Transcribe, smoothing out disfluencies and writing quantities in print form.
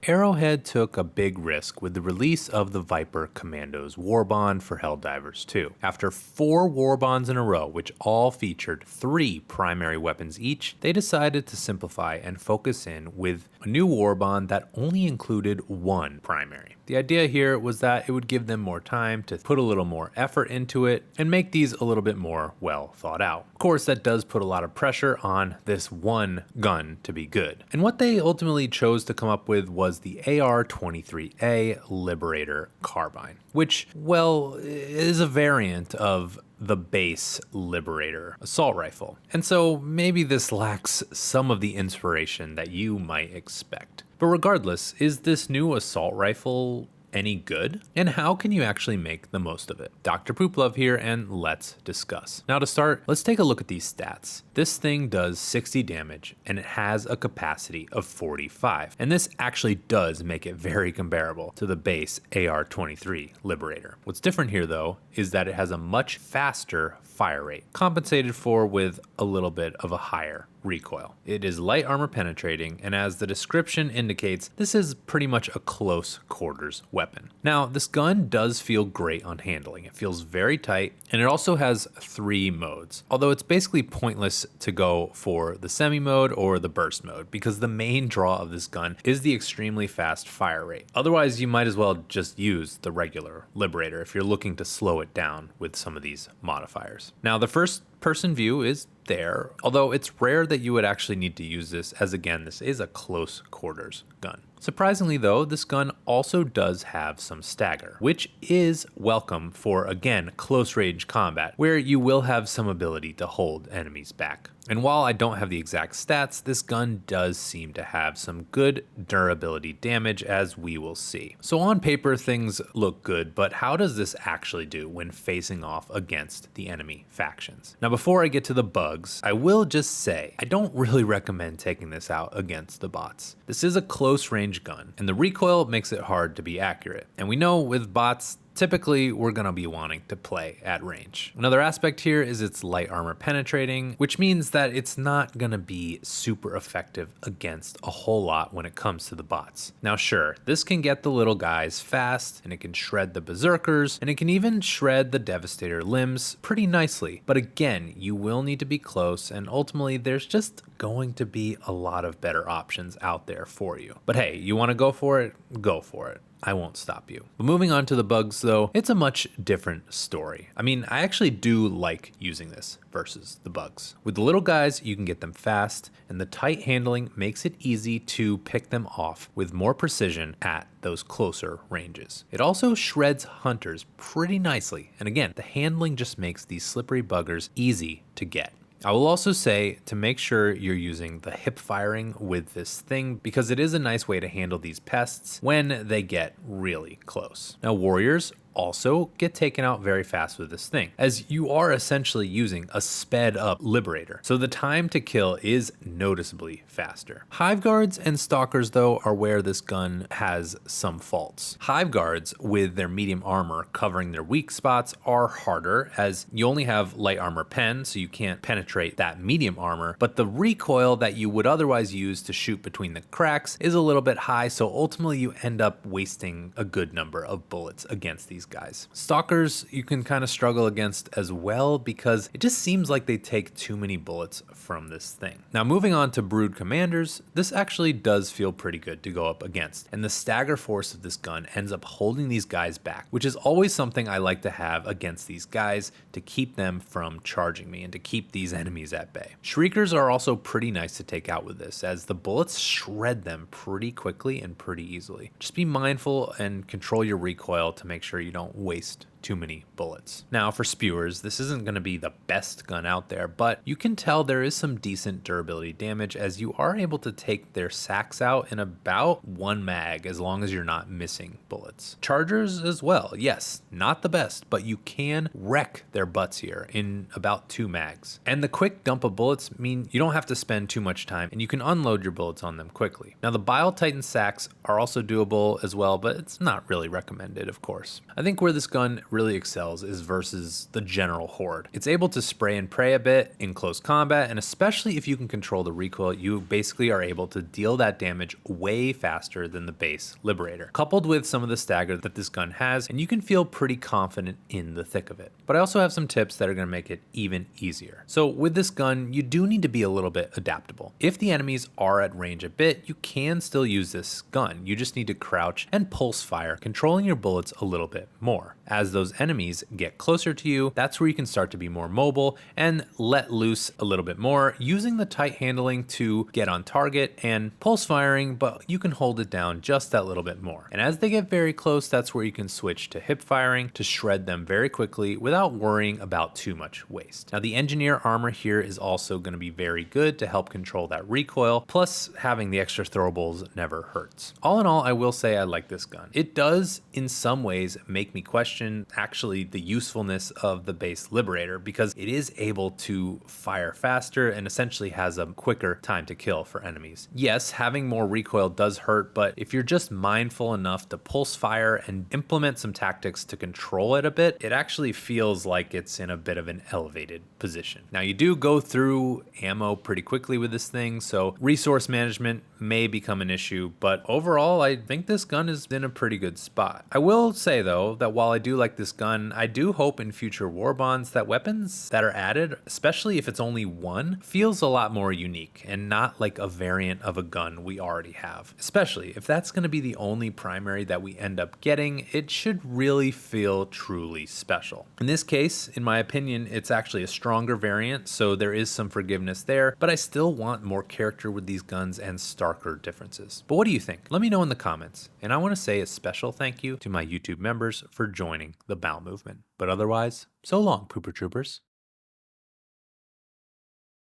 Arrowhead took a big risk with the release of the Viper Commandos Warbond for Helldivers 2. After 4 Warbonds in a row, which all featured 3 primary weapons each, they decided to simplify and focus in with a new Warbond that only included 1 primary. The idea here was that it would give them more time to put a little more effort into it and make these a little bit more well thought out. Of course, that does put a lot of pressure on this one gun to be good. And what they ultimately chose to come up with was the AR-23A Liberator Carbine, which, well, is a variant of the base Liberator assault rifle. And so maybe this lacks some of the inspiration that you might expect. But regardless, is this new assault rifle any good? And how can you actually make the most of it? Dr. Pooplove here, and let's discuss. Now to start, let's take a look at these stats. This thing does 60 damage and it has a capacity of 45. And this actually does make it very comparable to the base AR-23 Liberator. What's different here though is that it has a much faster fire rate, compensated for with a little bit of a higher recoil. It is light armor penetrating, and as the description indicates, this is pretty much a close quarters weapon. Now, this gun does feel great on handling. It feels very tight, and it also has 3 modes, although it's basically pointless to go for the semi mode or the burst mode because the main draw of this gun is the extremely fast fire rate. Otherwise, you might as well just use the regular Liberator if you're looking to slow it down with some of these modifiers. Now, the first person view is there, although it's rare that you would actually need to use this, as again, this is a close quarters gun. Surprisingly though, this gun also does have some stagger, which is welcome for, again, close range combat, where you will have some ability to hold enemies back. And while I don't have the exact stats, this gun does seem to have some good durability damage, as we will see. So on paper, things look good, but how does this actually do when facing off against the enemy factions? Now, before I get to the bugs, I will just say, I don't really recommend taking this out against the bots. This is a close range gun, and the recoil makes it hard to be accurate. And we know with bots, typically, we're going to be wanting to play at range. Another aspect here is it's light armor penetrating, which means that it's not going to be super effective against a whole lot when it comes to the bots. Now sure, this can get the little guys fast, and it can shred the berserkers, and it can even shred the devastator limbs pretty nicely. But again, you will need to be close, and ultimately there's just going to be a lot of better options out there for you. But hey, you want to go for it? Go for it. I won't stop you. But moving on to the bugs though, it's a much different story. I mean, I actually do like using this versus the bugs. With the little guys, you can get them fast, and the tight handling makes it easy to pick them off with more precision at those closer ranges. It also shreds hunters pretty nicely, and again, the handling just makes these slippery buggers easy to get. I will also say to make sure you're using the hip firing with this thing, because it is a nice way to handle these pests when they get really close. Now, warriors also get taken out very fast with this thing, as you are essentially using a sped up Liberator, so the time to kill is noticeably faster. Hive guards and stalkers though are where this gun has some faults. Hive guards with their medium armor covering their weak spots are harder, as you only have light armor pen, so you can't penetrate that medium armor, but the recoil that you would otherwise use to shoot between the cracks is a little bit high, so ultimately you end up wasting a good number of bullets against these guys. Stalkers you can kind of struggle against as well, because it just seems like they take too many bullets from this thing. Now moving on to brood commanders, this actually does feel pretty good to go up against, and the stagger force of this gun ends up holding these guys back, which is always something I like to have against these guys to keep them from charging me and to keep these enemies at bay. Shriekers are also pretty nice to take out with this, as the bullets shred them pretty quickly and pretty easily. Just be mindful and control your recoil to make sure you don't waste too many bullets. Now for spewers, this isn't going to be the best gun out there, but you can tell there is some decent durability damage, as you are able to take their sacks out in about 1 mag as long as you're not missing bullets. Chargers as well, yes, not the best, but you can wreck their butts here in about 2 mags. And the quick dump of bullets mean you don't have to spend too much time, and you can unload your bullets on them quickly. Now the Bile Titan sacks are also doable as well, but it's not really recommended, of course. I think where this gun really excels is versus the general horde. It's able to spray and pray a bit in close combat, and especially if you can control the recoil, you basically are able to deal that damage way faster than the base Liberator, coupled with some of the stagger that this gun has, and you can feel pretty confident in the thick of it. But I also have some tips that are going to make it even easier. So with this gun, you do need to be a little bit adaptable. If the enemies are at range a bit, you can still use this gun. You just need to crouch and pulse fire, controlling your bullets a little bit more. As those enemies get closer to you, that's where you can start to be more mobile and let loose a little bit more, using the tight handling to get on target and pulse firing, but you can hold it down just that little bit more. And as they get very close, that's where you can switch to hip firing to shred them very quickly without worrying about too much waste. Now the engineer armor here is also going to be very good to help control that recoil, plus having the extra throwables never hurts. All in all, I will say I like this gun. It does in some ways make me question actually the usefulness of the base Liberator, because it is able to fire faster and essentially has a quicker time to kill for enemies. Yes, having more recoil does hurt, but if you're just mindful enough to pulse fire and implement some tactics to control it a bit, it actually feels like it's in a bit of an elevated position. Now you do go through ammo pretty quickly with this thing, so resource management may become an issue, but overall I think this gun is in a pretty good spot. I will say though that while I do like this gun, I do hope in future Warbonds that weapons that are added, especially if it's only one, feels a lot more unique and not like a variant of a gun we already have. Especially if that's going to be the only primary that we end up getting, it should really feel truly special. In this case, in my opinion, it's actually a stronger variant, so there is some forgiveness there, but I still want more character with these guns and starker differences. But what do you think? Let me know in the comments. And I want to say a special thank you to my YouTube members for joining the Bowel Movement. But otherwise, so long, Pooper Troopers.